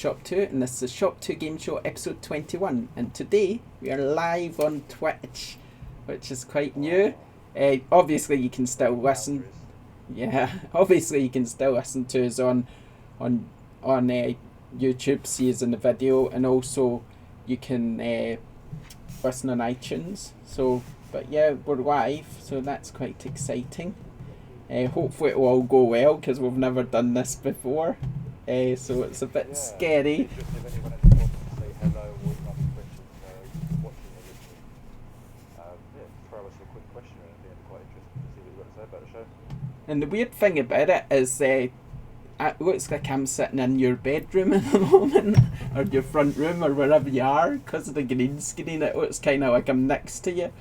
ShopTo, and this is ShopTo Gaming Show episode 21, and today we are live on Twitch, which is quite new. Obviously you can still listen. Yeah, obviously you can still listen to us on YouTube, see us in the video, and also you can listen on iTunes. So, but yeah, we're live, so that's quite exciting. Hopefully it will all go well because we've never done this before. So it's a bit scary. And the weird thing about it is it looks like I'm sitting in your bedroom at the moment, or your front room, or wherever you are, because of the green screen. It looks kind of like I'm next to you.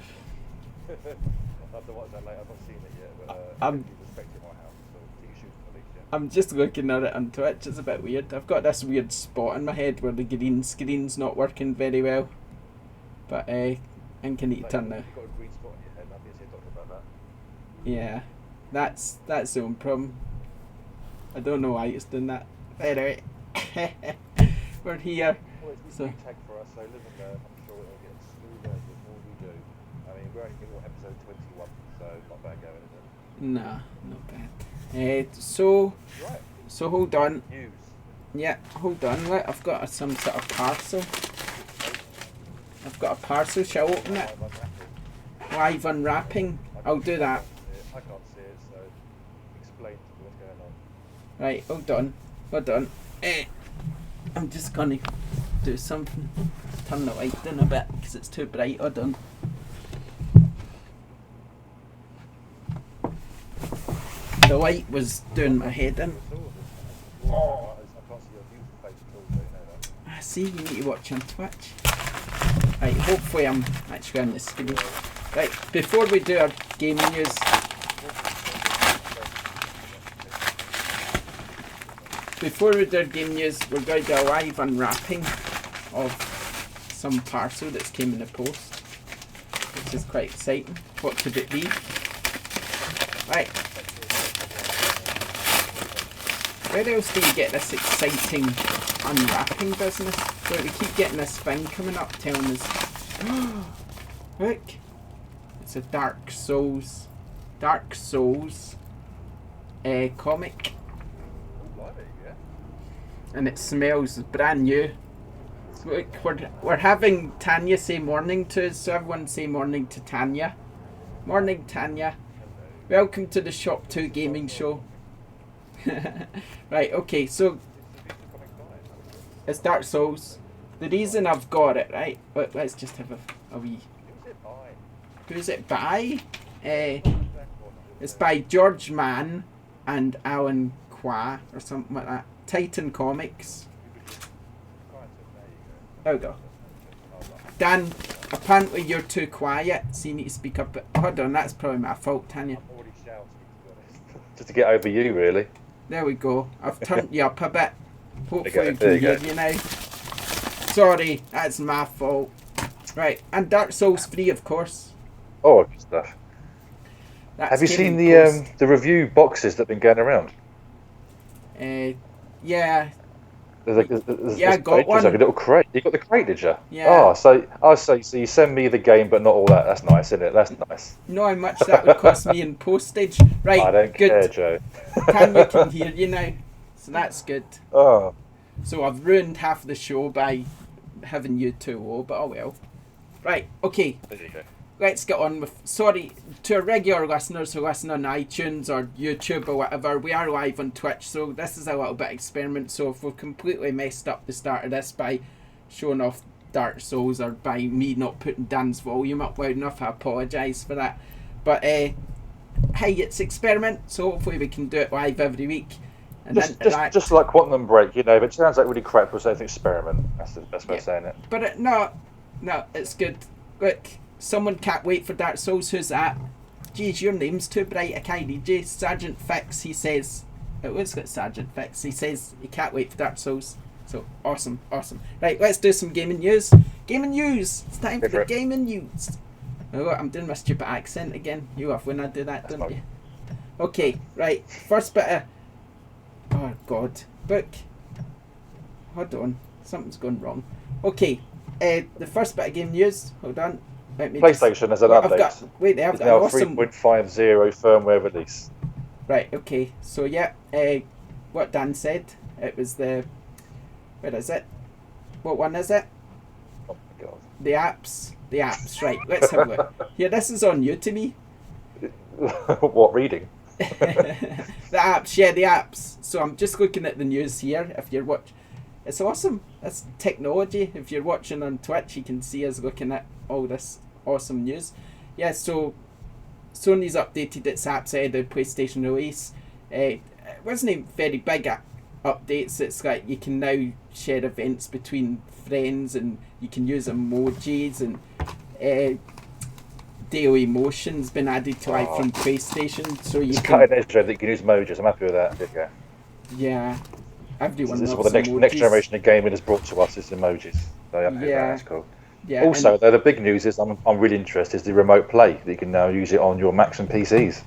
I'm just looking at it on Twitch. It's a bit weird. I've got this weird spot in my head where the green screen's not working very well. But I think I need to turn that. Yeah, that's the only problem. I don't know why it's doing that. Anyway, we're here. Well, it's a new tag for us, so live and learn. I'm sure it'll get smoother the more we do. I mean, we're only on episode 21, so not bad going, is it? Nah, not bad. So hold on. News. Yeah, hold on. I've got some sort of parcel. I've got a parcel. Shall I open it? Live unwrapping. I'll do that. I can't see it, so explain to me what's going on. Right, hold on. I'm just gonna do something. Turn the light down a bit because it's too bright. Hold on. The light was doing my head in. Oh. I can't see your view face at all, so you know that. I see, you need to watch on Twitch. Right, hopefully I'm actually on the screen. Right, before we do our gaming news, we're going to do a live unwrapping of some parcel that's came in the post, which is quite exciting. What could it be? Right. Where else do you get this exciting unwrapping business? Where we keep getting this thing coming up telling us, look, it's a Dark Souls comic, and it smells brand new. Look, we're having Tanya say morning to us, so everyone say morning to Tanya. Morning, Tanya. Welcome to the ShopTo Gaming Show. Right, okay, so it's Dark Souls. The reason I've got it, right? Let's just have a wee. Who's it by? It's by George Mann and Alan Qua or something like that. Titan Comics. There we go. Dan, apparently you're too quiet, so you need to speak up. Hold on, that's probably my fault, Tanya. I'm already shouting, to be honest. Just to get over you, really. There we go. I've turned you up a bit. Hopefully you can hear you now. Sorry, that's my fault. Right, and Dark Souls 3, of course. Oh, good stuff. Have you seen the review boxes that have been going around? Yeah. There's I got one. There's like a little crate. You got the crate, did you? Yeah. So you send me the game, but not all that. That's nice, isn't it? That's nice. You know how much that would cost me in postage? Right, I don't good. care, Joe. Tanya can hear you now, so that's good. Oh. So I've ruined half the show by having you too low, but oh well. Right, okay. There you go. Let's get on with. Sorry to our regular listeners who listen on iTunes or YouTube or whatever. We are live on Twitch, so this is a little bit experiment. So if we've completely messed up the start of this by showing off Dark Souls or by me not putting Dan's volume up loud enough, I apologise for that. But hey, it's experiment, so hopefully we can do it live every week. And just like Quantum Break, you know. But it sounds like really crap. We'll say it's an experiment. That's the best way of saying it. But no, it's good. Look. Someone can't wait for Dark Souls. Who's that? Geez, your name's too bright. I can't read you. Sergeant Fix, he says. It looks like Sergeant Fix. He says he can't wait for Dark Souls. So, awesome. Right, let's do some gaming news. Gaming news! It's time for the gaming news. Oh, I'm doing my stupid accent again. You have when I do that, don't you? Okay, right. First bit of... Oh, God. Book. hold on. Something's gone wrong. Okay, the first bit of game news. Hold on. Let me PlayStation has an update. I've It's got now an awesome... 3.50 firmware release. Right, okay. So, yeah, what Dan said, it was the... Where is it? What one is it? Oh my god. The apps. The apps, right. Let's have a look. Here, this is on you to me. What, reading? The apps, yeah, the apps. So I'm just looking at the news here. If you're watching... It's awesome. It's technology. If you're watching on Twitch, you can see us looking at all this awesome news. Yeah, so Sony's updated its apps ahead of the PlayStation release. It wasn't very big updates. It's like you can now share events between friends, and you can use emojis, and daily motion's been added to from PlayStation. So you it's can... cutting edge that you can use emojis. I'm happy with that. There you go. Yeah. Everyone This is loves what the next generation of gaming has brought to us, is emojis. So yeah, that's cool. Yeah, also, though, the big news is I'm really interested is the remote play. That you can now use it on your Macs and PCs.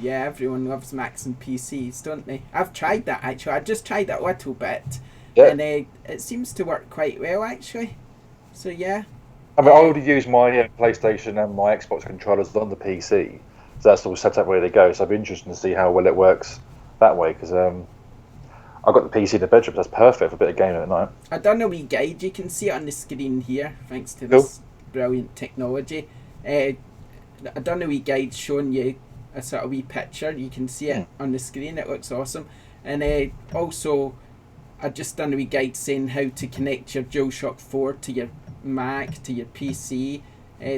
Yeah, everyone loves Macs and PCs, don't they? I've tried that, actually. I just tried that a little bit. Yeah. And it seems to work quite well, actually. So, yeah. I mean, I already use my PlayStation and my Xbox controllers on the PC. So that's all set up ready to go. So I'd be interested to see how well it works that way, because I've got the PC in the bedroom. That's perfect for a bit of gaming at night. I've done a wee guide. You can see it on the screen here, thanks to this brilliant technology. I've done a wee guide showing you a sort of wee picture. You can see it on the screen. It looks awesome. And also, I've just done a wee guide saying how to connect your DualShock 4 to your Mac, to your PC.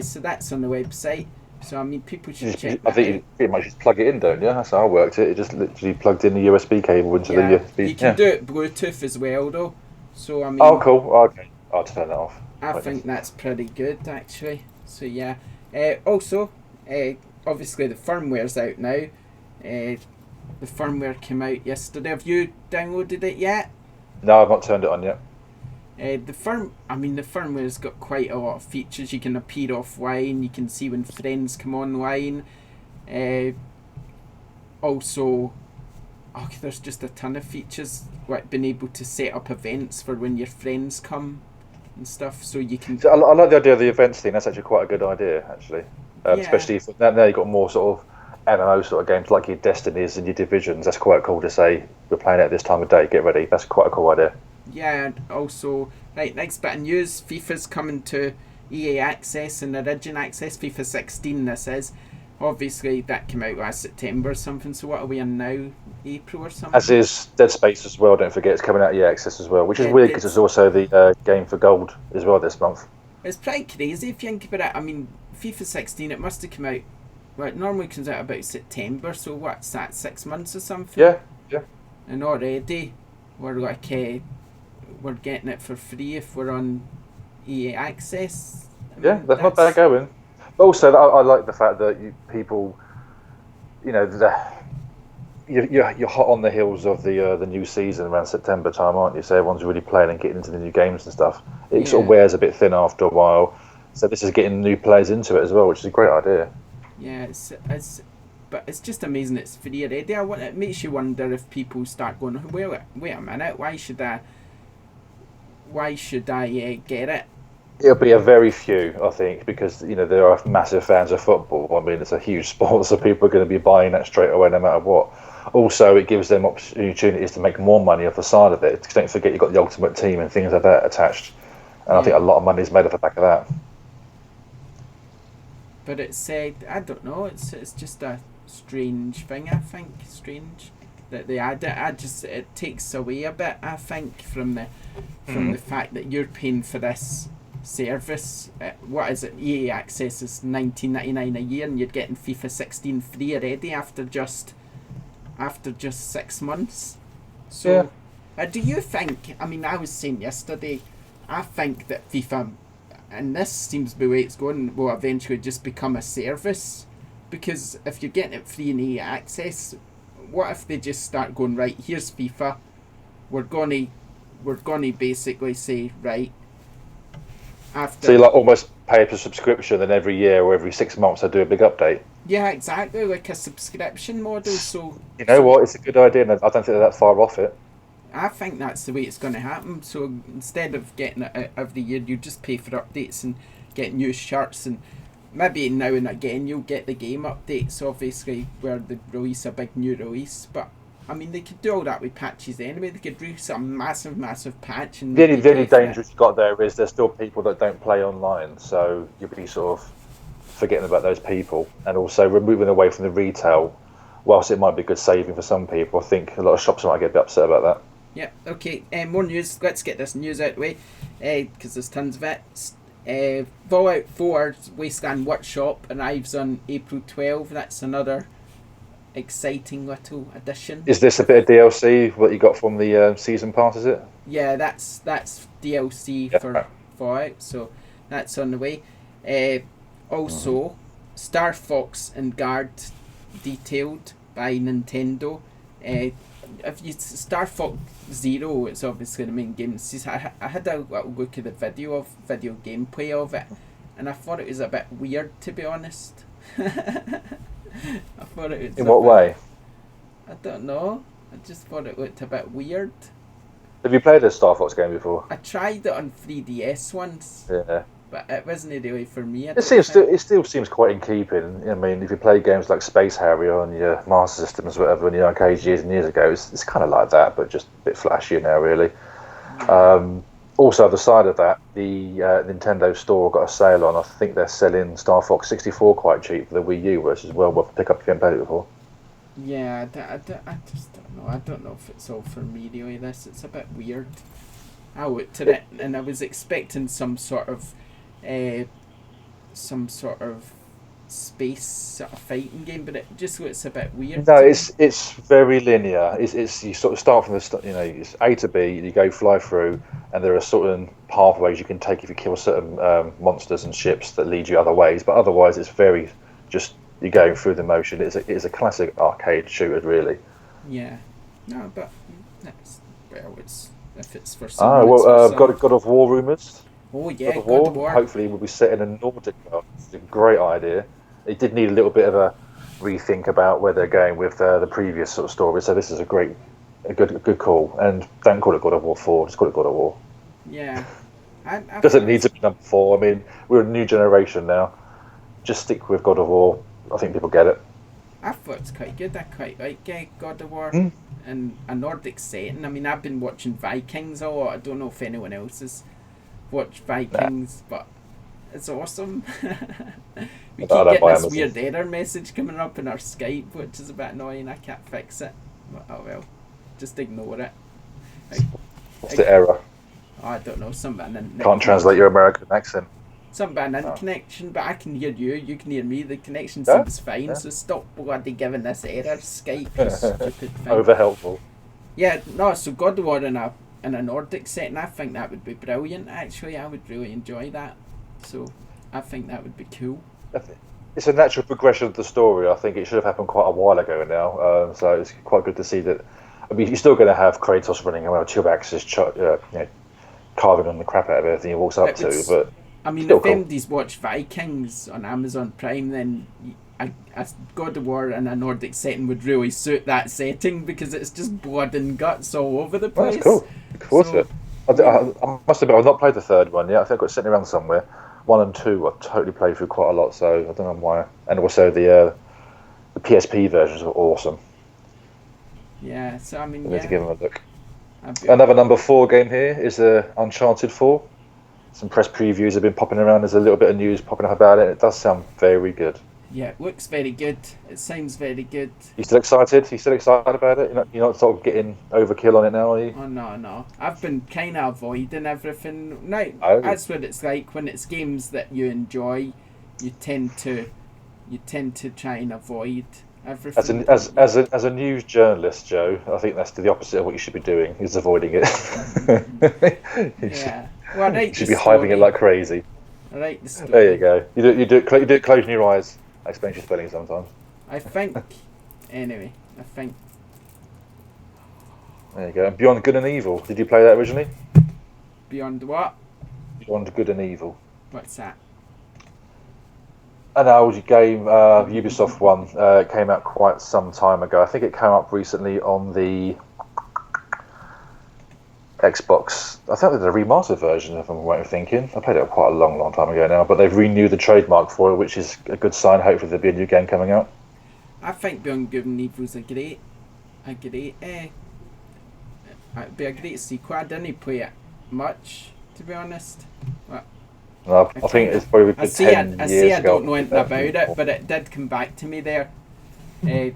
So that's on the website. So, I mean, people should check that out. You pretty much just plug it in, don't you? That's how I worked it. It just literally plugged in the USB cable into the USB. You can do it Bluetooth as well, though. So, I mean... Oh, cool. Okay. I'll turn that off. I think that's pretty good, actually. So, yeah. Also, obviously the firmware's out now. The firmware came out yesterday. Have you downloaded it yet? No, I've not turned it on yet. The firmware's got quite a lot of features. You can appear offline. You can see when friends come online. Also, there's just a ton of features, like being able to set up events for when your friends come and stuff. So you can... So I like the idea of the events thing. That's actually quite a good idea, actually. Especially if now you've got more sort of MMO sort of games like your Destinies and your Divisions. That's quite cool to say, we're playing it at this time of day, get ready. That's quite a cool idea. Yeah, and also, right, next bit of news, FIFA's coming to EA Access and Origin Access, FIFA 16 this is. Obviously, that came out last September or something, so what are we in now? April or something? As is Dead Space as well, don't forget, it's coming out EA Access as well, which is weird because it's also the game for gold as well this month. It's pretty crazy if you think about it. I mean, FIFA 16, it must have come out, well, it normally comes out about September, so what's that, 6 months or something? Yeah. And already, we're like... we're getting it for free if we're on EA Access. That's not bad going. But also, I like the fact that people, you're hot on the heels of the new season around September time, aren't you? So everyone's really playing and getting into the new games and stuff. It sort of wears a bit thin after a while. So this is getting new players into it as well, which is a great idea. Yeah, but it's just amazing it's free already. It makes you wonder if people start going, wait a minute, why should I get it? It'll be a very few, I think, because there are massive fans of football. I mean, it's a huge sport, so people are going to be buying that straight away, no matter what. Also, it gives them opportunities to make more money off the side of it. Don't forget, you've got the Ultimate Team and things like that attached, and I think a lot of money is made off the back of that. But it's I don't know. It's just a strange thing. I think strange that they add it. It takes away a bit, I think, from the fact that you're paying for this service. What is it? EA Access is $19.99 a year, and you're getting FIFA 16 free already after just 6 months. So, do you think? I mean, I was saying yesterday, I think that FIFA, and this seems to be the way it's going, will eventually just become a service, because if you're getting it free in EA Access, what if they just start going, right, here's FIFA, we're gonna basically say, right, after... So you almost pay for subscription, and every year or every 6 months I do a big update? Yeah, exactly, like a subscription model. So what, it's a good idea, and I don't think they're that far off it. I think that's the way it's going to happen. So instead of getting it out every year, you just pay for updates and get new shirts, and maybe now and again you'll get the game updates, obviously, where they release a big new release. But I mean, they could do all that with patches anyway. They could release a massive patch and The only danger you've got there is there's still people that don't play online, so you'll be sort of forgetting about those people, and also removing away from the retail. Whilst it might be good saving for some people, I think a lot of shops might get a bit upset about that. Yeah, okay. More news. Let's get this news out of the way, because there's tons of it. Fallout 4's Wasteland Workshop arrives on April 12. That's another exciting little addition. Is this a bit of DLC, what you got from the season pass, is it? Yeah, that's DLC for Fallout, so that's on the way. Also, Star Fox and Guard detailed by Nintendo. If you Star Fox Zero, it's obviously the main game. I had a little look at the video gameplay of it, and I thought it was a bit weird, to be honest. I thought it was. In what way? I don't know. I just thought it looked a bit weird. Have you played a Star Fox game before? I tried it on 3DS once. Yeah. But it wasn't really for me. It still seems quite in keeping. I mean, if you play games like Space Harrier on your Master Systems or whatever in the arcades years and years ago, it's kind of like that, but just a bit flashier now, really. Also, on the side of that, the Nintendo store got a sale on. I think they're selling Star Fox 64 quite cheap for the Wii U, which is well worth a pick up if you haven't played it before. Yeah, I just don't know. I don't know if it's all for me, really. It's a bit weird. I looked at it and I was expecting some sort of space sort of fighting game, but it just looks a bit weird. No, it's very linear. It's you sort of start from the you know, it's A to B. You go fly through, and there are certain pathways you can take if you kill certain monsters and ships that lead you other ways. But otherwise, it's very just you're going through the motion. It's a classic arcade shooter, really. Yeah, no, but that's if it's for some. someone. God of War rumours. Oh yeah, God of War. Hopefully, we'll be set in a Nordic world. It's a great idea. It did need a little bit of a rethink about where they're going with the previous sort of story. So this is a good call. And don't call it God of War 4. Just call it God of War. Yeah. Doesn't need to be number 4. I mean, we're a new generation now. Just stick with God of War. I think people get it. I thought it's quite good. I quite like God of War and a Nordic setting. I mean, I've been watching Vikings a lot. I don't know if anyone else has watched Vikings, but it's awesome. We keep getting this weird error message coming up in our Skype, which is a bit annoying. I can't fix it. But, oh well, just ignore it. What's the error? Oh, I don't know. Can't translate your American accent. Some bad connection, but I can hear you. You can hear me. The connection seems fine. Yeah. So stop bloody giving this error, Skype. You stupid thing. Over helpful. Yeah, no. So God of War in a Nordic setting, I think that would be brilliant. Actually, I would really enjoy that. So I think that would be cool. It's a natural progression of the story. I think it should have happened quite a while ago now. So it's quite good to see that. I mean, you're still going to have Kratos running around with 2 axes, carving on the crap out of everything he walks up to. But I mean, if MD's watch Vikings on Amazon Prime, then a God of War in a Nordic setting would really suit that setting because it's just blood and guts all over the place. That's cool. Look forward to it. I must admit, I've not played the third one yet. I think I've got it sitting around somewhere. 1 and 2 I've totally played through quite a lot, so I don't know why. And also the PSP versions are awesome. Yeah, so I mean, I need to give them a look. Another number 4 game here is Uncharted 4. Some press previews have been popping around. There's a little bit of news popping up about it. It does sound very good. Yeah, it looks very good. It sounds very good. You still excited? You still excited about it? You're not sort of getting overkill on it now, are you? Oh no. I've been kind of avoiding everything. No, that's what it's like when it's games that you enjoy. You tend to try and avoid everything. As a news journalist, Joe, I think that's the opposite of what you should be doing. Is avoiding it. Yeah. Well, you should be hyping it like crazy. I like the story. There you go. You do it closing your eyes. That explains your spelling sometimes. I think. Anyway, I think. There you go. Beyond Good and Evil. Did you play that originally? Beyond what? Beyond Good and Evil. What's that? An old game, Ubisoft one. Came out quite some time ago. I think it came up recently on the Xbox. I think they did a remastered version, if I'm right in thinking. I played it quite a long time ago now, but they've renewed the trademark for it, which is a good sign. Hopefully there'll be a new game coming out. I think Beyond Good and Evil's a great, it'd be a great sequel. I didn't play it much, to be honest. But I think it's probably a good 10 years ago. I don't know anything about it, but it did come back to me there. I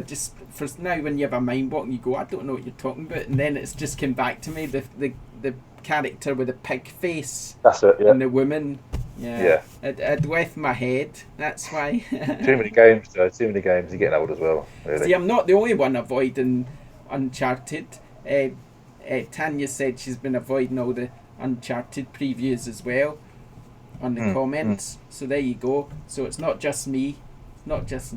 just, for now, when you have a mind block and you go, I don't know what you're talking about, and then it's just come back to me, the character with the pig face. That's it, yeah. And the woman. Yeah. It left my head, that's why. Too many games, though. Too many games. You're getting old as well, really. See, I'm not the only one avoiding Uncharted. Tanya said she's been avoiding all the Uncharted previews as well on the comments. So there you go. So it's not just me. I'm just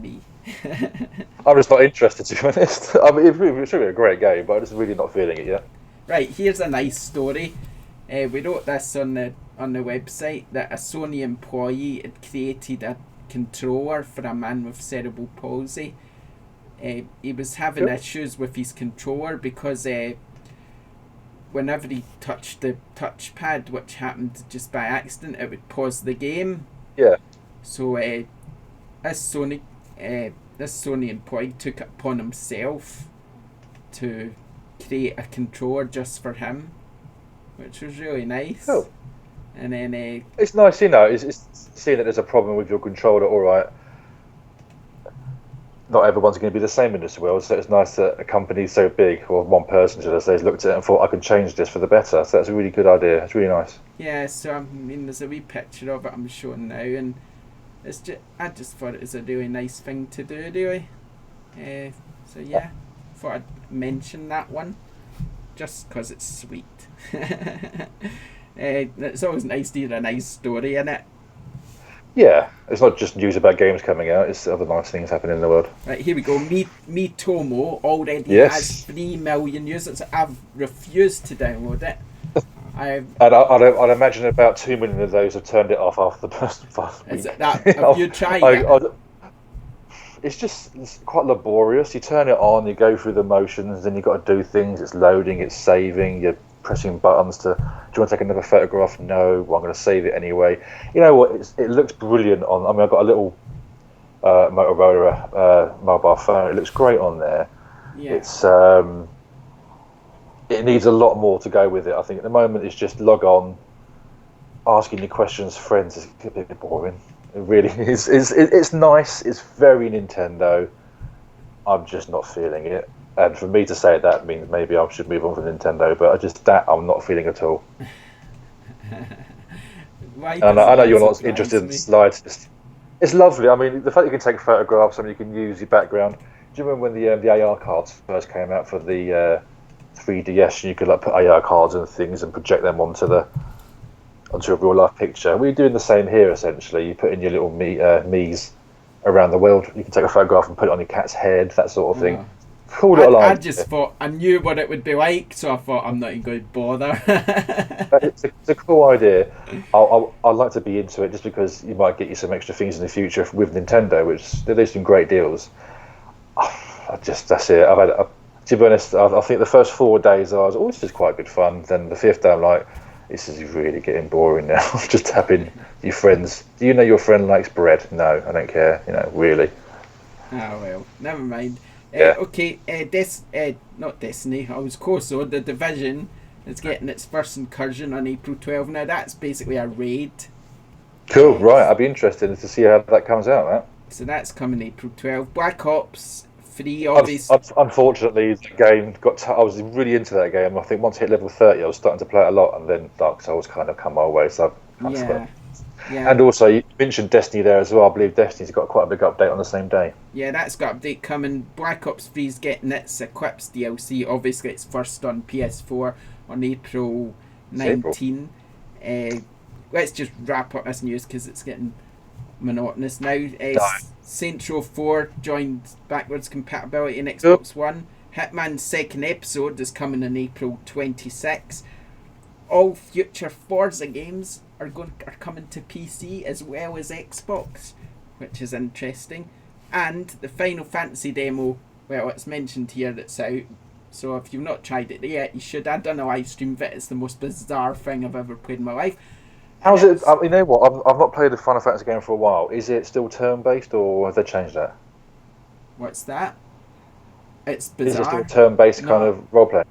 not interested, to be honest. I mean, it's really a great game, but I'm just really not feeling it yet. Right, here's a nice story. We wrote this on the website that a Sony employee had created a controller for a man with cerebral palsy. He was having issues with his controller because whenever he touched the touchpad, which happened just by accident, it would pause the game. Yeah. So this Sony employee took it upon himself to create a controller just for him, which was really nice. Cool. And then it's nice, it's seeing that there's a problem with your controller. All right, not everyone's going to be the same in this world, so it's nice that a company so big, or one person should I say, has looked at it and thought, I can change this for the better. So that's a really good idea. It's really nice. Yeah, so I mean, there's a wee picture of it I'm showing now, and it's I just thought it was a really nice thing to do, really. So yeah, thought I'd mention that one just because it's sweet. It's always nice to hear a nice story in it. Yeah, it's not just news about games coming out, it's other nice things happening in the world. Right, here we go. Tomo already has 3 million users. I've refused to download it. I'd imagine about 2 million of those have turned it off after the first week. Is it that? Have you tried it? It's quite laborious. You turn it on, you go through the motions, then you've got to do things. It's loading, it's saving, you're pressing buttons to, do you want to take another photograph? No, well, I'm going to save it anyway. You know what, it looks brilliant on, I mean, I've got a little Motorola mobile phone. It looks great on there. Yeah. It's it needs a lot more to go with it. I think at the moment it's just log on, asking your questions, friends. It's a bit boring. It really is. It's nice. It's very Nintendo. I'm just not feeling it. And for me to say that means maybe I should move on from Nintendo, but I'm not feeling at all. I know you're not interested in slides. It's lovely. I mean, the fact you can take photographs and you can use your background. Do you remember when the AR cards first came out for the 3DS? And you could put AR cards and things and project them onto a real life picture. We're doing the same here essentially. You put in your little Mii's around the world. You can take a photograph and put it on your cat's head, that sort of thing. Cool little idea. I just thought I knew what it would be like, so I thought I'm not even going to bother. It's a cool idea. I'd like to be into it just because you might get you some extra things in the future with Nintendo, which there's some great deals. That's it. To be honest, I think the first 4 days I was, this is quite good fun. Then the 5th day I'm like, this is really getting boring now. Just tapping your friends. Do you know your friend likes bread? No, I don't care. Really. Oh well, never mind. Yeah. Okay, not Destiny. I was close. So The Division is getting its first incursion on April 12. Now that's basically a raid. Cool. Right. I'd be interested to see how that comes out. That. So that's coming April 12. Black Ops 3, obviously. Unfortunately, the game I was really into that game. I think once I hit level 30, I was starting to play it a lot, and then Dark Souls kind of come my way. So Yeah. And also, you mentioned Destiny there as well. I believe Destiny's got quite a big update on the same day. Yeah, that's got an update coming. Black Ops 3's getting its Eclipse DLC. Obviously, it's first on PS4 on April 19. Let's just wrap up this news because it's getting monotonous now. Saints Row 4 joined backwards compatibility in Xbox One. Hitman's second episode is coming on April 26. All future Forza games are coming to PC as well as Xbox, which is interesting. And the Final Fantasy demo, well, it's mentioned here that's out, So if you've not tried it yet, you should. I've done a live stream of it. It's the most bizarre thing I've ever played in my life. How's it? You know what? I've not played a Final Fantasy game for a while. Is it still turn-based, or have they changed that? What's that? It's bizarre. Is it still turn-based kind of role-play?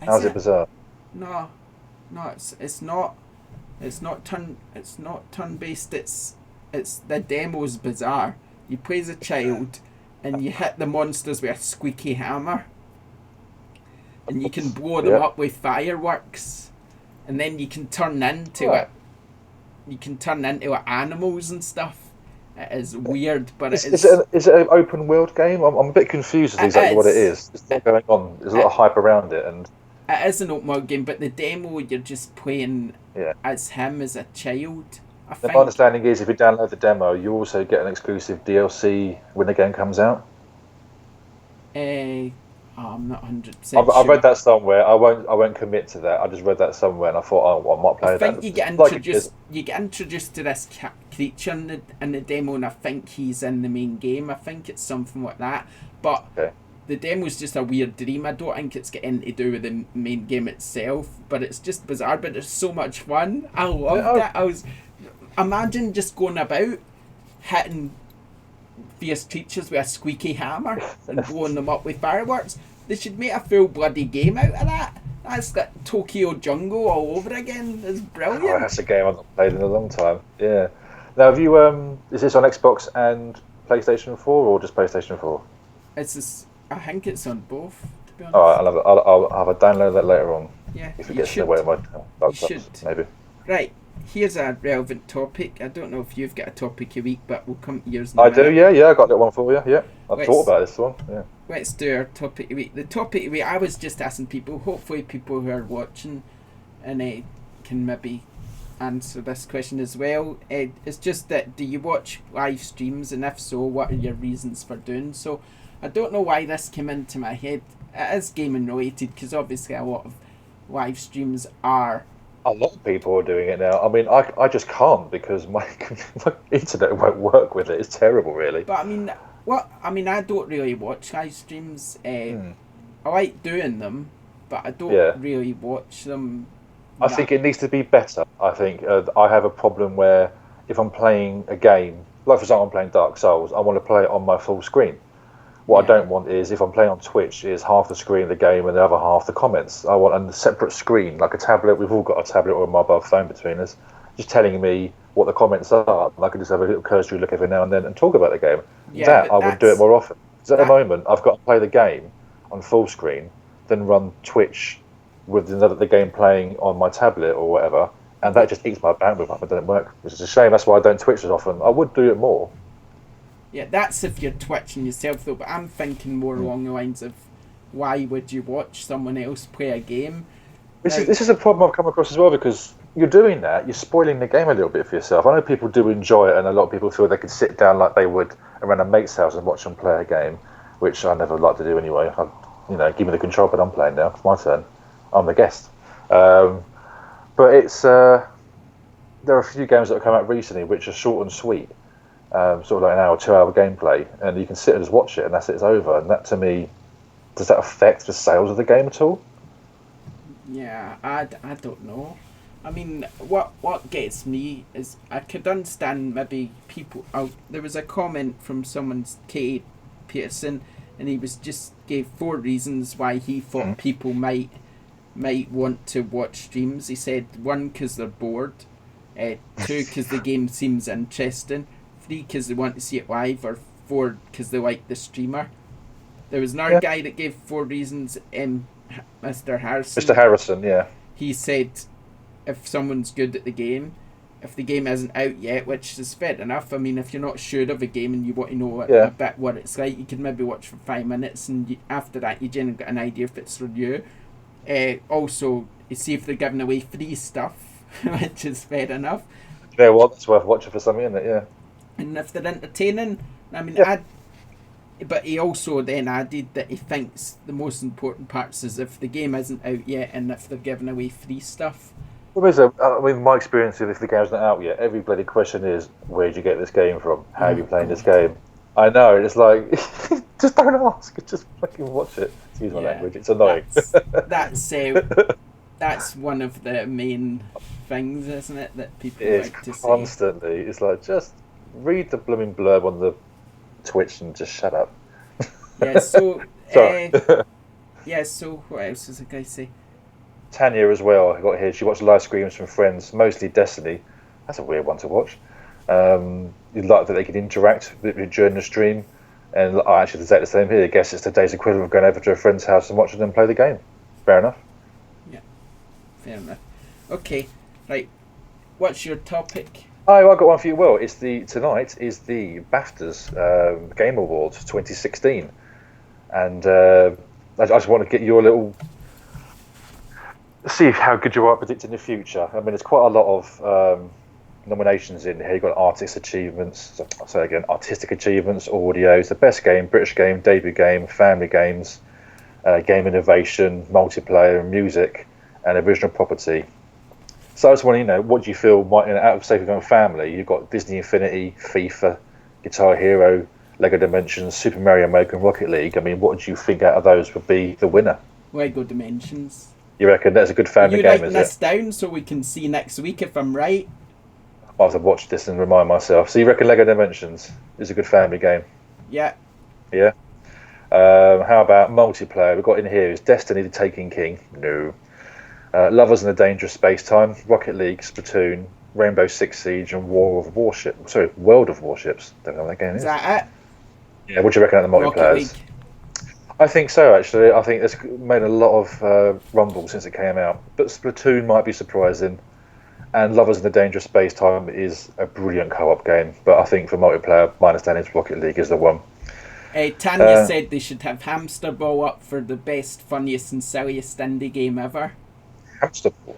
How's it bizarre? No, it's not. It's not turn-based. It's the demo's bizarre. You play as a child, and you hit the monsters with a squeaky hammer, and you can blow them up with fireworks, and then you can turn into it. You can turn into animals and stuff. It is weird, but is it an open world game? I'm a bit confused as to exactly what it is. There's a lot going on. There's a lot of hype around it, and it is an open world game. But the demo, you're just playing as him as a child. My understanding is, if you download the demo, you also get an exclusive DLC when the game comes out. I'm not 100% sure. I've read that somewhere. I won't commit to that. I just read that somewhere, and I thought, I might play that. I think you get introduced to this creature in the demo, and I think he's in the main game. I think it's something like that. But the demo's just a weird dream. I don't think it's got anything to do with the main game itself. But it's just bizarre. But it's so much fun. I loved it. Imagine just going about hitting fierce creatures with a squeaky hammer and blowing them up with fireworks. They should make a full bloody game out of that. That's got Tokyo Jungle all over again. It's brilliant. Oh, that's a game I've not played in a long time. Yeah. Now, have you? Is this on Xbox and PlayStation 4 or just PlayStation 4? I think it's on both. To be honest. All right, I'll have a download that later on. Yeah. If it gets in the way of my maybe. Right. Here's a relevant topic. I don't know if you've got a topic a week, but we'll come to yours. I do, yeah. I got that one for you. Yeah, I've thought about this one. Yeah. Let's do our topic a week. The topic a week, I was just asking people. Hopefully, people who are watching and can maybe answer this question as well. It's just that, do you watch live streams, and if so, what are your reasons for doing so? I don't know why this came into my head. It is gaming related, because obviously a lot of live streams are. A lot of people are doing it now. I mean, I just can't because my internet won't work with it. It's terrible, really. But I don't really watch live streams. I like doing them, but I don't really watch them. I think it needs to be better. I think I have a problem where if I'm playing a game, like for example, I'm playing Dark Souls, I want to play it on my full screen. What I don't want is, if I'm playing on Twitch, is half the screen of the game and the other half the comments. I want a separate screen, like a tablet. We've all got a tablet or a mobile phone between us, just telling me what the comments are. And I can just have a little cursory look every now and then and talk about the game. I would do it more often. Because at the moment, I've got to play the game on full screen, then run Twitch with the game playing on my tablet or whatever, and that just eats my bandwidth up and doesn't work, which is a shame. That's why I don't Twitch as often. I would do it more. Yeah, that's if you're twitching yourself though, but I'm thinking more along the lines of, why would you watch someone else play a game? This is a problem I've come across as well, because you're doing that, you're spoiling the game a little bit for yourself. I know people do enjoy it, and a lot of people feel they could sit down like they would around a mate's house and watch them play a game, which I never like to do anyway. Give me the control, but I'm playing now. It's my turn. I'm the guest. But it's there are a few games that have come out recently which are short and sweet. Sort of like an hour, 2 hour gameplay, and you can sit and just watch it, and that's it, it's over. And that, to me, does that affect the sales of the game at all? Yeah, I don't know. I mean, what gets me is, I could understand maybe people. There was a comment from someone's Pearson, and he gave 4 reasons why he thought people might want to watch streams. He said 1, because they're bored, 2, because the game seems interesting, 3, because they want to see it live, or 4, because they like the streamer. There was another guy that gave 4 reasons, Mr. Harrison. Mr. Harrison, yeah. He said if someone's good at the game, if the game isn't out yet, which is fair enough. I mean, if you're not sure of a game and you want to know a bit what it's like, you can maybe watch for 5 minutes, and after that you generally get an idea if it's for you. Also, you see if they're giving away free stuff, which is fair enough. Yeah, well, it's worth watching for something, isn't it? Yeah. And if they're entertaining, I mean, but he also then added that he thinks the most important parts is if the game isn't out yet and if they're giving away free stuff. Well, my experience is, if the game's not out yet, every bloody question is, where did you get this game from? How are you playing this game? I know, it's like, Just don't ask. Just fucking watch it. Excuse my language. It's annoying. That's one of the main things, isn't it, that people It is like to see. constantly. It's like, just read the blooming blurb on the Twitch and just shut up. Yeah. So. Sorry. So what else was I going to say? Tanya as well. I got here. She watched live streams from friends, mostly Destiny. That's a weird one to watch. You'd like that they could interact during the stream, and I actually say the same here. I guess it's today's equivalent of going over to a friend's house and watching them play the game. Fair enough. Yeah, fair enough. Okay, right. What's your topic? Oh, I got one for you. Well, tonight is the BAFTAs Game Awards 2016, and I just want to get your little see how good you are at predicting the future. I mean, there's quite a lot of nominations in here. You've got artistic achievements, audios, the best game, British game, debut game, family games, game innovation, multiplayer, music, and original property. So I just want to, what do you feel might, out of, say, if you're going family, you've got Disney Infinity, FIFA, Guitar Hero, Lego Dimensions, Super Mario Maker, and Rocket League. I mean, what do you think out of those would be the winner? Lego Dimensions. You reckon that's a good family game, is it? Are you writing this down so we can see next week if I'm right? I'll have to watch this and remind myself. So you reckon Lego Dimensions is a good family game? Yeah. Yeah. How about multiplayer? We've got in here is Destiny the Taken King. No. Lovers in a Dangerous Space-Time, Rocket League, Splatoon, Rainbow Six Siege, and World of Warships. Don't know what that game is. Is that it? Yeah, what do you reckon of the multiplayers? I think so, actually. I think it's made a lot of rumble since it came out. But Splatoon might be surprising. And Lovers in a Dangerous Space-Time is a brilliant co-op game. But I think for multiplayer, my understanding is Rocket League is the one. Tanya said they should have Hamster Ball up for the best, funniest and silliest indie game ever. Hamster Ball?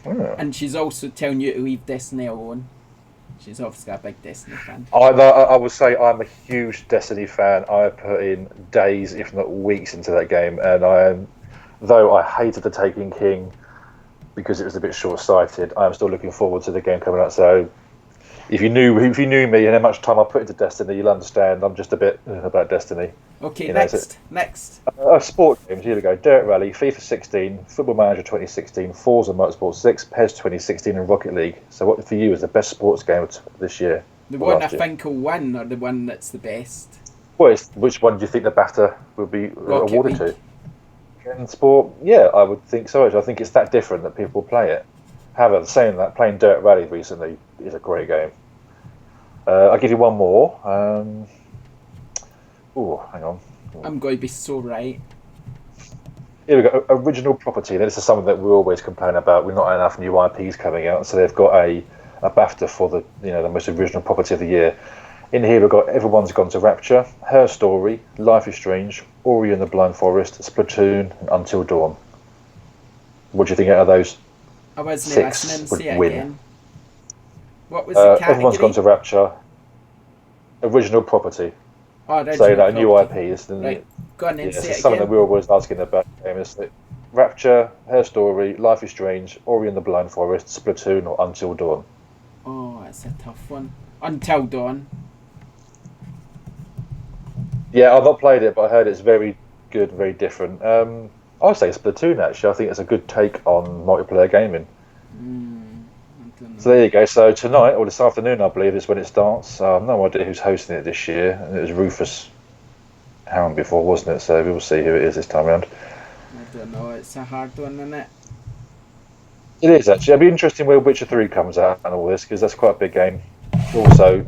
Oh. And she's also telling you to leave Destiny alone. She's obviously a big Destiny fan. I would say I'm a huge Destiny fan. I put in days, if not weeks, into that game. And though I hated the Taken King because it was a bit short-sighted, I'm still looking forward to the game coming out. So if you knew me and how much time I put into Destiny, you'll understand I'm just a bit about Destiny. Okay, next. Sport games, here we go. Dirt Rally, FIFA 16, Football Manager 2016, Forza Motorsport 6, PES 2016 and Rocket League. So what for you is the best sports game this year? The one I think will win, or the one that's the best? Well, which one do you think the BAFTA will be awarded to? In sport, yeah, I would think so. I think it's that different that people play it. However, saying that, playing Dirt Rally recently is a great game. I'll give you one more. Hang on. I'm going to be so right. Here we go. Original property. This is something that we always complain about. We're not enough new IPs coming out, so they've got a BAFTA for the most original property of the year. In here we've got Everyone's Gone to Rapture, Her Story, Life is Strange, Ori and the Blind Forest, Splatoon, and Until Dawn. What do you think out of those? I wasn't Six listening. would See it win. again. What was the category? Everyone's Gone to Rapture, original property. Oh, original so a new IP property. is Right, go on and see it something again. that we're always asking about. Is Rapture, Her Story, Life is Strange, Ori and the Blind Forest, Splatoon, or Until Dawn? Oh, that's a tough one. Until Dawn. Yeah, I've not played it, but I heard it's very good, very different. I'll say Splatoon, actually. I think it's a good take on multiplayer gaming. I don't know. So there you go. So tonight, or this afternoon, I believe, is when it starts. I have no idea who's hosting it this year. And it was Rufus Hound before, wasn't it? So we'll see who it is this time around. I don't know. It's a hard one, isn't it? It is, actually. It'll be interesting where Witcher 3 comes out and all this, because that's quite a big game. Also,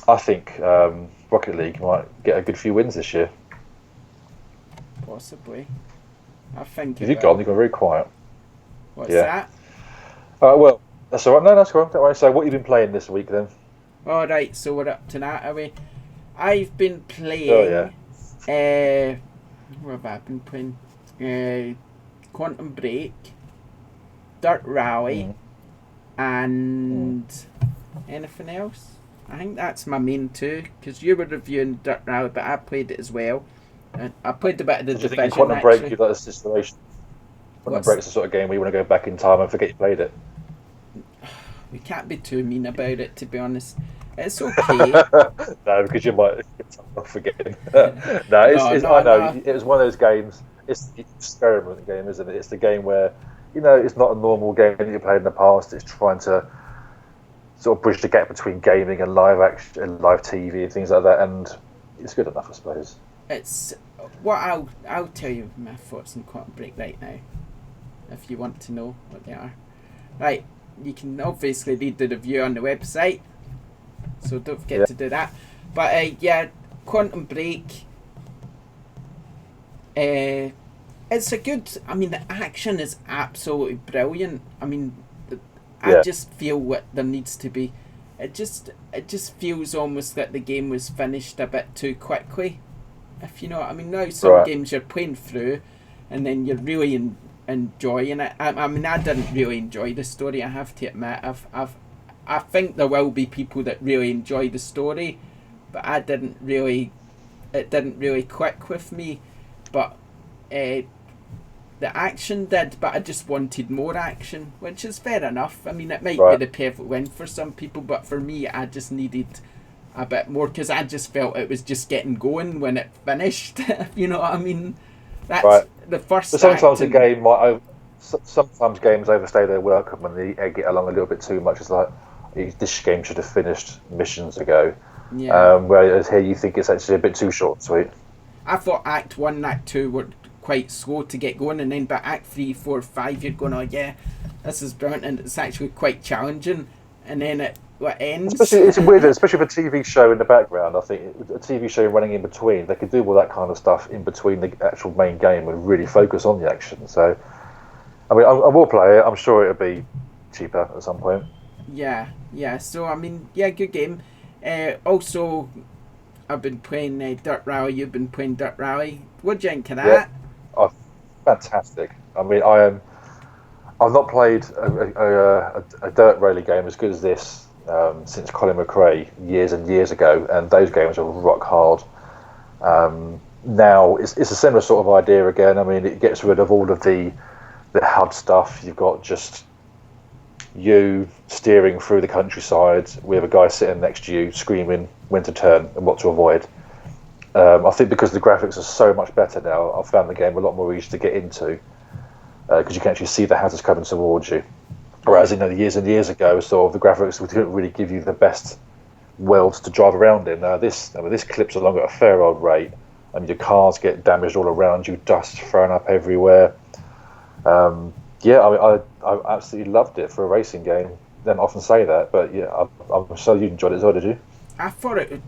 I think Rocket League might get a good few wins this year. Possibly. I think. You've gone very quiet. What's that? Well, that's all right. No, that's all right. Don't worry. So, what have you been playing this week then? All right. So we're up to that, are we? I've been playing. Oh yeah. What have I been playing? Quantum Break, Dirt Rally, and anything else. I think that's my main two, because you were reviewing Dirt Rally, but I played it as well. And I played a bit of the Do you Division, think Quantum Break, actually. you've got a situation? Quantum Break's the sort of game where you want to go back in time and forget you played it. We can't be too mean about it, to be honest. It's okay. No, because you might get something off again. No, No, I no, know no. it was one of those games. It's the experiment game, isn't it? It's the game where, you know, it's not a normal game that you played in the past. It's trying to sort of bridge the gap between gaming and live action and live TV and things like that. And it's good enough, I suppose. It's what I'll tell you my thoughts on Quantum Break right now, if you want to know what they are. Right, you can obviously read the review on the website, so don't forget to do that. But yeah, Quantum Break. It's a good. I mean, the action is absolutely brilliant. I mean, I just feel what there needs to be. It just feels almost like the game was finished a bit too quickly. If you know what I mean. Now some games you're playing through, and then you're really enjoying it. I mean, I didn't really enjoy the story. I have to admit. I think there will be people that really enjoy the story, but I didn't really. It didn't really click with me, but the action did. But I just wanted more action, which is fair enough. I mean, it might be the perfect win for some people, but for me, I just needed a bit more because I just felt it was just getting going when it finished. You know what I mean? That's the first. But sometimes a game might. Sometimes games overstay their welcome when they egg it along a little bit too much. It's like this game should have finished missions ago. Yeah. Whereas here you think it's actually a bit too short and sweet. I thought Act 1 and Act 2 were quite slow to get going, and then by Act 3, 4, 5 you're going, oh yeah, this is brilliant, and it's actually quite challenging, and then it ends. It's weird, especially with a TV show in the background. I think a TV show running in between, they could do all that kind of stuff in between the actual main game and really focus on the action. So, I mean, I will play it. I'm sure it'll be cheaper at some point. Yeah. So, I mean, yeah, good game. Also, I've been playing Dirt Rally. You've been playing Dirt Rally. What do you think of that? Yeah. Oh, fantastic. I mean, I've not played a dirt rally game as good as this since Colin McRae years and years ago, and those games are rock hard. Now it's a similar sort of idea again. I mean, it gets rid of all of the HUD stuff. You've got just you steering through the countryside with a guy sitting next to you screaming when to turn and what to avoid. I think because the graphics are so much better now, I've found the game a lot more easy to get into because you can actually see the houses coming towards you. Whereas years and years ago, sort of the graphics didn't really give you the best worlds to drive around in. This clips along at a fair old rate. I mean, your cars get damaged all around you, dust thrown up everywhere. I absolutely loved it for a racing game. Don't often say that, but yeah, I'm sure you enjoyed it as well, did you? I thought it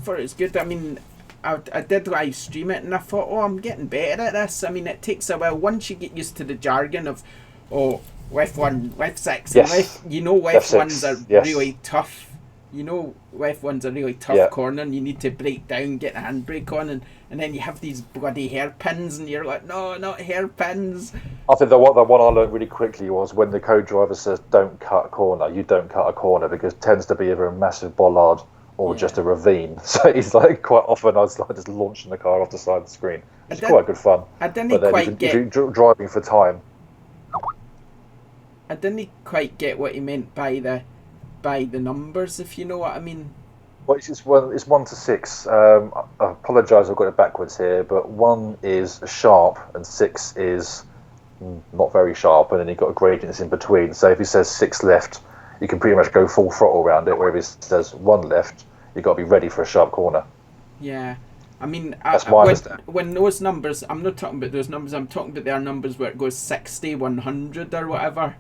was good. I mean, I did live stream it, and I thought, oh, I'm getting better at this. I mean, it takes a while once you get used to the jargon of, Wef 1, Wef 6, and Wef 1s are really tough. You know, Wef 1's a really tough corner, and you need to break down, get the handbrake on, and then you have these bloody hairpins, and you're like, no, not hairpins. I think the one I learned really quickly was when the co-driver says, don't cut a corner, you don't cut a corner, because it tends to be either a massive bollard or just a ravine. So he's like, quite often I was like just launching the car off the side of the screen. It's quite good fun. I didn't quite get... If you're driving for time... I didn't quite get what he meant by the numbers, if you know what I mean. Well, it's 1 to 6. I apologise, I've got it backwards here, but 1 is sharp and 6 is not very sharp, and then you've got a gradient that's in between. So if he says 6 left, you can pretty much go full throttle around it, where if he says 1 left, you've got to be ready for a sharp corner. Yeah. I mean, that's my understanding. When those numbers, I'm not talking about those numbers, I'm talking about their numbers where it goes 60, 100 or whatever.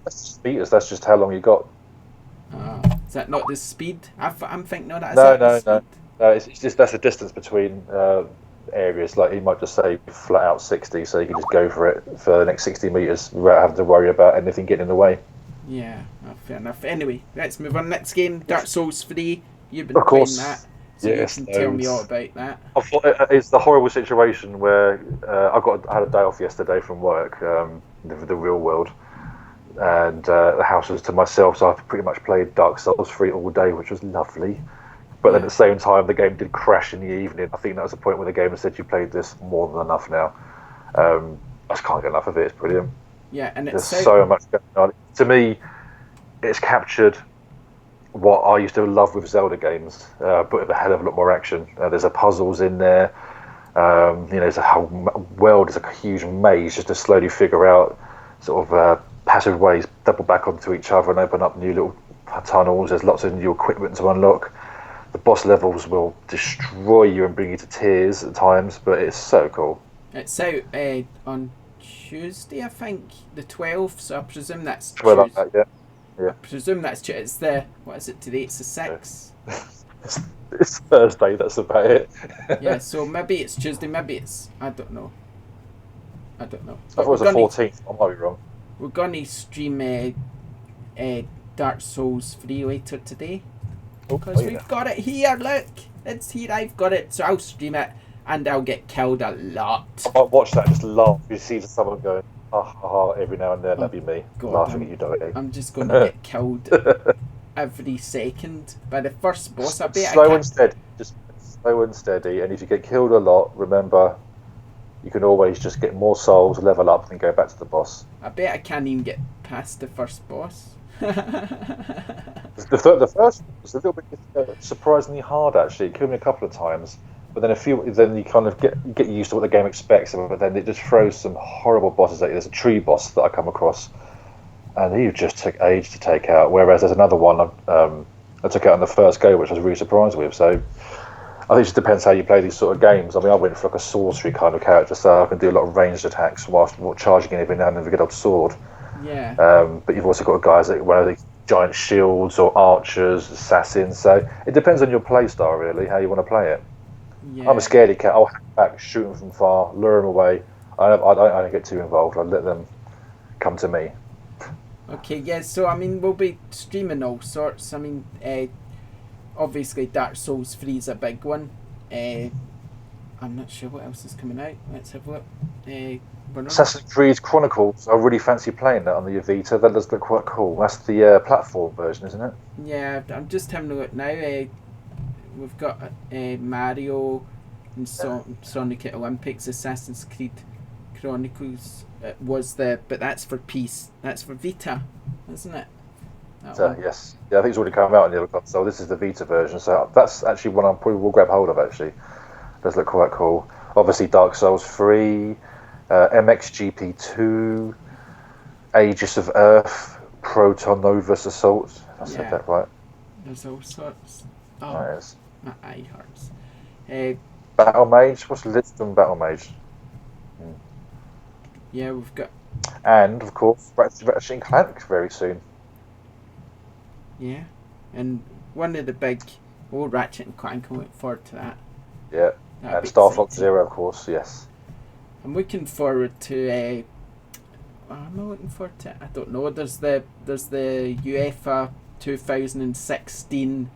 That's meters, that's just how long you got. Is that not the speed? I'm thinking, no, that's No. It's just that's the distance between areas. Like he might just say flat out 60, so you can just go for it for the next 60 meters without having to worry about anything getting in the way. Yeah, fair enough. Anyway, let's move on. Next game, Dark Souls 3. You've been playing that, so you can tell me all about that. I thought it's the horrible situation where I had a day off yesterday from work, the real world. And the house was to myself, so I pretty much played Dark Souls 3 all day, which was lovely. But then at the same time, the game did crash in the evening. I think that was the point where the game said, you played this more than enough now. I just can't get enough of it. It's brilliant. Yeah, and there's so much going on. To me, it's captured what I used to love with Zelda games, but with a hell of a lot more action. There's a puzzles in there. There's a whole world. There's a huge maze just to slowly figure out sort of passive ways, double back onto each other and open up new little tunnels. There's lots of new equipment to unlock. The boss levels will destroy you and bring you to tears at times, but it's so cool. It's out on Tuesday, I think, the 12th. So I presume that's Well, like that, yeah. I presume that's it's the what is it today? It's the 6th. It's Thursday. That's about it. Yeah, so maybe it's Tuesday. Maybe it's I don't know. I thought it was the 14th. I might be wrong. We're gonna stream Dark Souls 3 later today. Because we've got it here, look! It's here, I've got it, so I'll stream it and I'll get killed a lot. I might watch that and just laugh. You see someone going, ha ha ha, every now and then, that'd be me. God, laughing at you dying. I'm just going to get killed every second by the first boss. I bet slow and steady, just slow and steady, and if you get killed a lot, remember, you can always just get more souls, level up, and go back to the boss. I bet I can't even get past the first boss. The first one was a little bit surprisingly hard, actually. It killed me a couple of times, but then you kind of get used to what the game expects, but then it just throws some horrible bosses at you. There's a tree boss that I come across, and he just took age to take out, whereas there's another one I took out on the first go, which I was really surprised with. So I think it just depends how you play these sort of games. I mean, I went for like a sorcery kind of character, so I can do a lot of ranged attacks whilst charging in every now and then with a good old sword. Yeah. But you've also got guys that one of the giant shields or archers, assassins. So it depends on your play style, really, how you want to play it. Yeah. I'm a scaredy cat. I'll hang back, shoot them from far, lure them away. I don't get too involved. I let them come to me. Okay, yeah, so I mean, we'll be streaming all sorts. I mean, obviously Dark Souls 3 is a big one. I'm not sure what else is coming out. Let's have a look. Assassin's Creed Chronicles. I really fancy playing that on the Vita. That does look quite cool. That's the platform version, isn't it? Yeah, I'm just having a look now. We've got Mario and Sonic at Olympics. Assassin's Creed Chronicles but that's for PC. That's for Vita, isn't it? Yes. Yeah, I think it's already come out on the other console. This is the Vita version, so that's actually one I probably will grab hold of. Actually, does look quite cool. Obviously, Dark Souls 3. MXGP2, Aegis of Earth, Proton Novus Assault. I said that right. There's all sorts. Oh, nice. My eye hurts. Battle Mage. What's the list on Battle Mage? Yeah, we've got. And of course, Ratchet and Clank very soon. Yeah, and one of the big Ratchet and Clank. I'm looking forward to that. Yeah, and Star Fox Zero, of course. Yes. I'm looking forward to. I'm looking forward to. I don't know. There's the UEFA 2016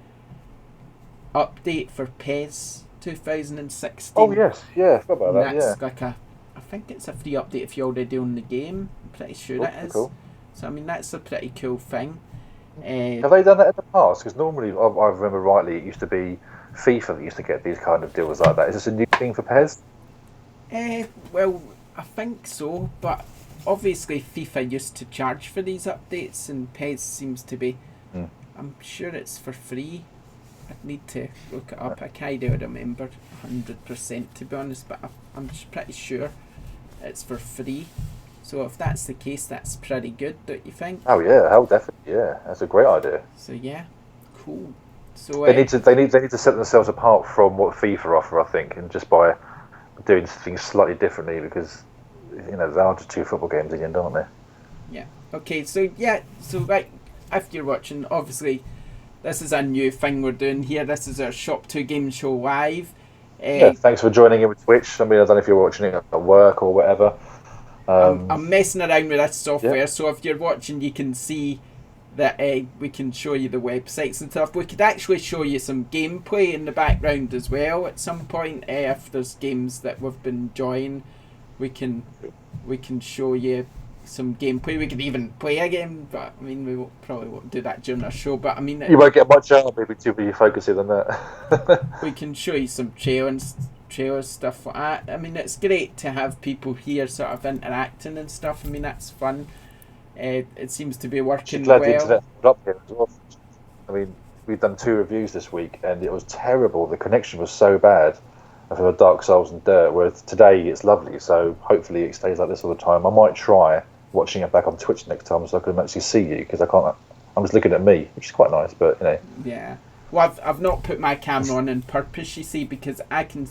update for PES 2016. Oh yes, yeah. Forgot about that. That's yeah. like I think it's a free update if you're already on the game. I'm pretty sure it is. Cool. So I mean that's a pretty cool thing. Have they done that in the past? Because normally, I remember rightly, it used to be FIFA that used to get these kind of deals like that. Is this a new thing for PES? Well, I think so, but obviously FIFA used to charge for these updates, and PES seems to be. I'm sure it's for free. I'd need to look it up. I can't remember 100% to be honest, but I'm pretty sure it's for free. So if that's the case, that's pretty good, don't you think? Oh yeah, definitely, yeah. That's a great idea. So yeah, cool. So they need to set themselves apart from what FIFA offer, I think, and just by doing things slightly differently, because they are just two football games in the end, aren't they? Yeah. Okay. So right after you're watching, obviously, this is a new thing we're doing here. This is our ShopTo Gaming Show live. Yeah. Thanks for joining in with Twitch. I mean, I don't know if you're watching it at work or whatever. I'm messing around with this software, yeah. So if you're watching, you can see that we can show you the websites and stuff. We could actually show you some gameplay in the background as well at some point. If there's games that we've been enjoying, we can show you some gameplay. We could even play a game, but I mean we probably won't do that during our show. But I mean you won't get much out, maybe too be focusing on that. We can show you some trailers, stuff like that. I mean it's great to have people here sort of interacting and stuff. I mean that's fun. It seems to be working glad well. the internet's up here as well. I mean, we've done 2 reviews this week, and it was terrible. The connection was so bad for Dark Souls and Dirt. Whereas today it's lovely, so hopefully it stays like this all the time. I might try watching it back on Twitch next time, so I can actually see you, because I can't. I'm just looking at me, which is quite nice, but you know. Yeah. Well, I've not put my camera on purpose, you see, because I can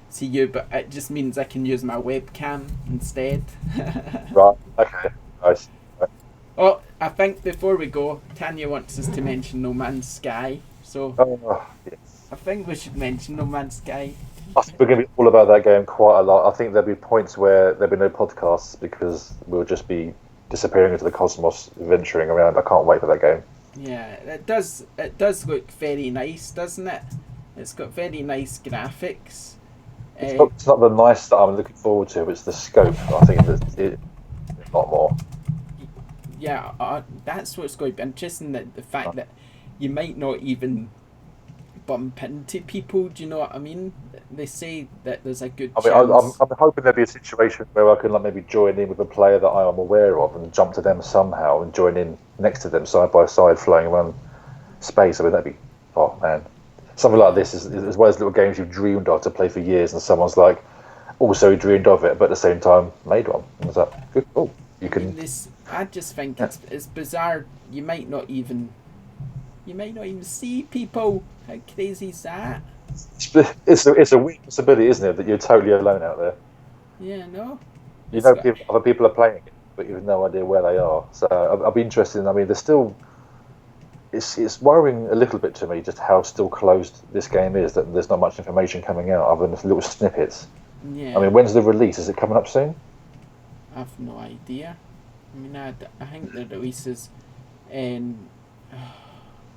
see you, but it just means I can use my webcam instead. Right. Okay. Nice. Right. Oh, I think before we go, Tanya wants us to mention No Man's Sky, so Yes. I think we should mention No Man's Sky. I think we're going to be all about that game quite a lot. I think there'll be points where there'll be no podcasts because we'll just be disappearing into the cosmos, venturing around. I can't wait for that game. Yeah, it does look very nice, doesn't it? It's got very nice graphics. It's not the nice that I'm looking forward to, it's the scope. I think it's a lot more. Yeah, that's what's going to be interesting, that the fact that you might not even bump into people, do you know what I mean? They say that there's a good chance. I'm hoping there'll be a situation where I can like maybe join in with a player that I am aware of and jump to them somehow and join in next to them side by side, flying around space. I mean, that'd be, oh man, something like this is as well as little games you've dreamed of to play for years, and someone's like also dreamed of it, but at the same time made one. And it's like, good, cool. You can. I just think it's bizarre. You might not even see people. How crazy is that? It's a weird possibility, isn't it, that you're totally alone out there? Yeah, no. You know, other people are playing it, but you have no idea where they are. So I'll be interested in. I mean, there's still. It's worrying a little bit to me just how still closed this game is. That there's not much information coming out other than little snippets. Yeah. I mean, when's the release? Is it coming up soon? I've no idea. I mean, I think the release is in.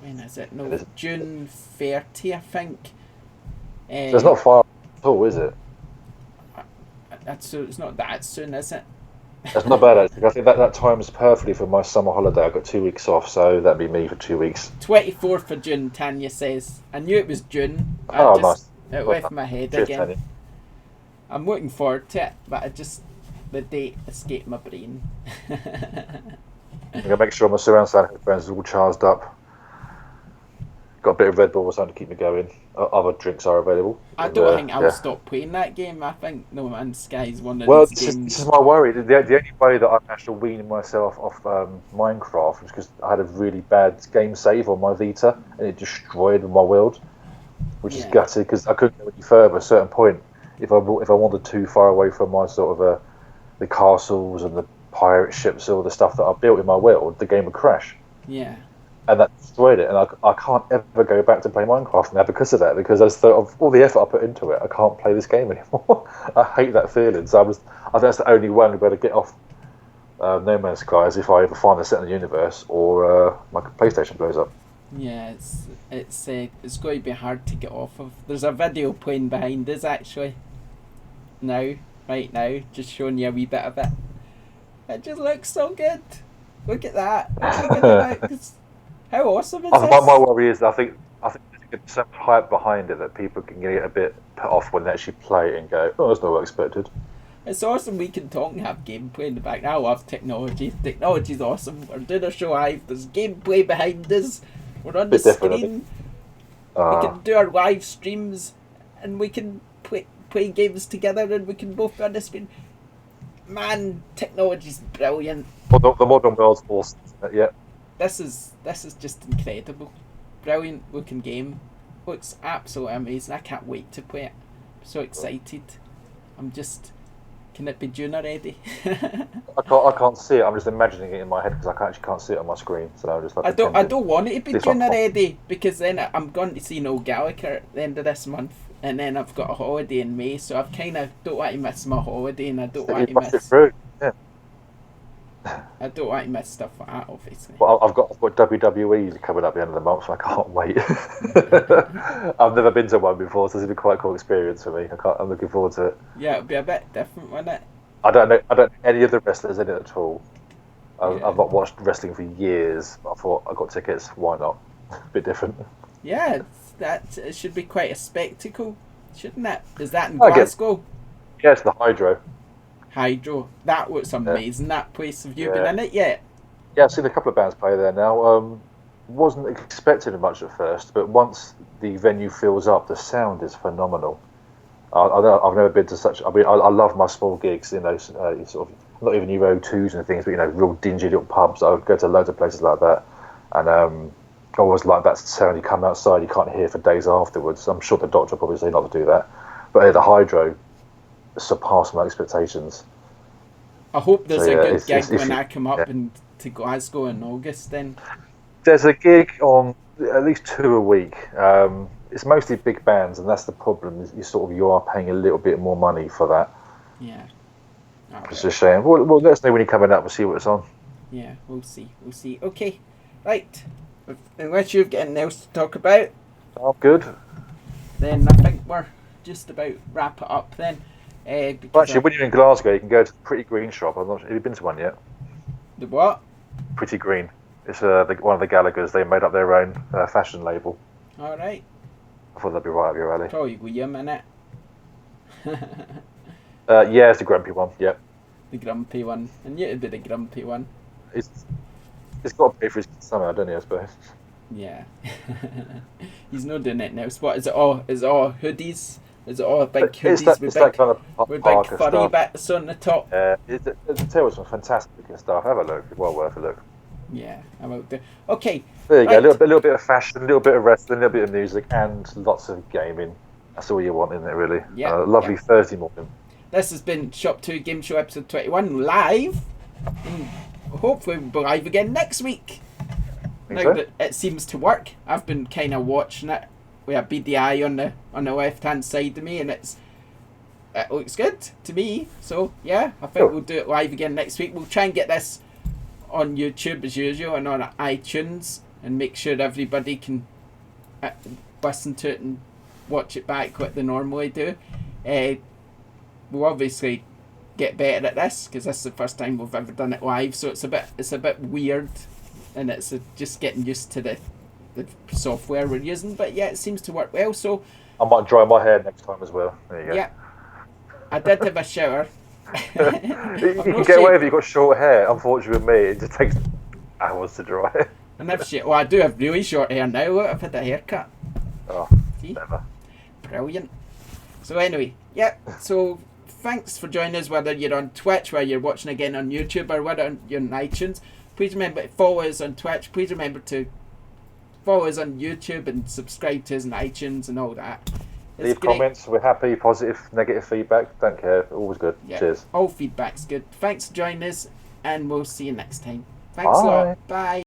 When is it? No, June 30, I think. So it's not far at all, is it? It's not that soon, is it? That's not bad, actually. I think that time is perfectly for my summer holiday. I've got 2 weeks off, so that'd be me for 2 weeks. 24th of June, Tanya says. I knew it was June. Nice. It left my head Cheers, again. Tanya. I'm looking forward to it, but the date escaped my brain. I'm going to make sure my surround sound headphones are all charged up. Got a bit of Red Bull or something to keep me going. Other drinks are available. I don't think I'll stop playing that game. I think No Man's Sky is one of these games. This is my worry. The only way that I've managed to wean myself off Minecraft was because I had a really bad game save on my Vita, and it destroyed my world, which is gutted because I couldn't go any further. At a certain point, if I wandered too far away from my sort of the castles and the pirate ships, all the stuff that I built in my world, the game would crash. Yeah. And that destroyed it, and I can't ever go back to play Minecraft now because of that. Because of all the effort I put into it, I can't play this game anymore. I hate that feeling. So I think that's the only way I'm going to get off No Man's Sky is if I ever find a set in the universe or my PlayStation blows up. Yeah, it's going to be hard to get off of. There's a video playing behind us actually. Right now, just showing you a wee bit of it. It just looks so good. Look at that. Look at it looks. How awesome is this? My worry is I think there's some hype behind it that people can get a bit put off when they actually play it and go, oh, that's not what I expected. It's awesome we can talk and have gameplay in the back. I love technology. Technology's awesome. We're doing a show live. There's gameplay behind us. We're on the screen. We can do our live streams and we can play games together and we can both be on the screen. Man, technology's brilliant. Well, the modern world's awesome, isn't it? Yeah. This is just incredible. Brilliant looking game. Looks absolutely amazing. I can't wait to play it. I'm so excited. Can it be June already? I can't see it. I'm just imagining it in my head because I actually can't see it on my screen. So I'm just like I don't want it to be June already because then I'm going to see Noel Gallagher at the end of this month, and then I've got a holiday in May, so I've kind of don't want to miss my holiday, and I don't want to miss. I don't want to miss stuff like that, obviously. Well, I've got WWE coming up at the end of the month, so I can't wait. I've never been to one before, so this will be quite a cool experience for me. I'm looking forward to it. Yeah, it'll be a bit different, won't it? I don't know any of the wrestlers in it at all. I've not watched wrestling for years, but I thought I got tickets. Why not? A bit different. Yeah, it should be quite a spectacle, shouldn't it? Is that in Glasgow? Yeah, it's the Hydro. That looks amazing. That place. Have you been in it yet? Yeah, I've seen a couple of bands play there now. wasn't expecting much at first, but once the venue fills up, the sound is phenomenal. I've never been to such. I mean, I love my small gigs, you know, sort of not even your O2s and things, but you know, real dingy little pubs. I would go to loads of places like that, and I always like that sound. You come outside, you can't hear for days afterwards. I'm sure the doctor will probably say not to do that, but the Hydro surpassed my expectations. I hope there's a good gig when I you, come up and to Glasgow in August. Then there's a gig on at least 2 a week. It's mostly big bands, and that's the problem. Is you are paying a little bit more money for that. Yeah, It's a shame. Well, let us know when you're coming up. We'll see what's on. Yeah, we'll see. Okay, right. Unless you've got anything else to talk about, I'm good. then I think we're just about wrap it up then. Well, actually, when you're in Glasgow, you can go to the Pretty Green shop. Have you been to one yet? The what? Pretty Green. It's one of the Gallaghers. They made up their own fashion label. All right. I thought that'd be right up your alley. Probably go yum in it. Yeah, it's the grumpy one. Yep. The grumpy one, and you'd be the grumpy one. It's got to pay for his summer, don't he? I suppose. Yeah. He's not doing it now. So what is it all? Is it all hoodies? Is it all big hoodies It's that kind of with big Parker furry stuff. bits on the top? The tail some fantastic looking stuff. Have a look. It's well worth a look. Yeah, I will do. Okay. There you right. go. A little bit of fashion, a little bit of wrestling, a little bit of music, and lots of gaming. That's all you want, isn't it? Really. Yeah. Lovely Thursday morning. This has been ShopTo Game Show episode 21 live. And hopefully we'll be live again next week. Now that it seems to work, I've been kind of watching it with a beady eye on the left hand side of me, and it looks good to me. So yeah, I think we'll do it live again next week. We'll try and get this on YouTube as usual and on iTunes, and make sure everybody can listen to it and watch it back what they normally do. We'll obviously get better at this because this is the first time we've ever done it live, so it's a bit weird, and it's just getting used to the software we're using. But yeah, it seems to work well. So I might dry my hair next time as well. There you go. Yeah, I did have a shower. You can get away if you've got short hair. Unfortunately, with me, it just takes hours to dry. Well, I do have really short hair now. Look, I've had a haircut. Oh, see? Never. Brilliant. So anyway, yeah. So thanks for joining us, whether you're on Twitch, whether you're watching again on YouTube, or whether you're on iTunes. Please remember to follow us on Twitch. Please remember to follow us on YouTube and subscribe to us on iTunes and all that. Leave comments. We're happy. Positive, negative feedback. Don't care. Always good. Yeah. Cheers. All feedback's good. Thanks for joining us, and we'll see you next time. Thanks Bye. a lot. Bye.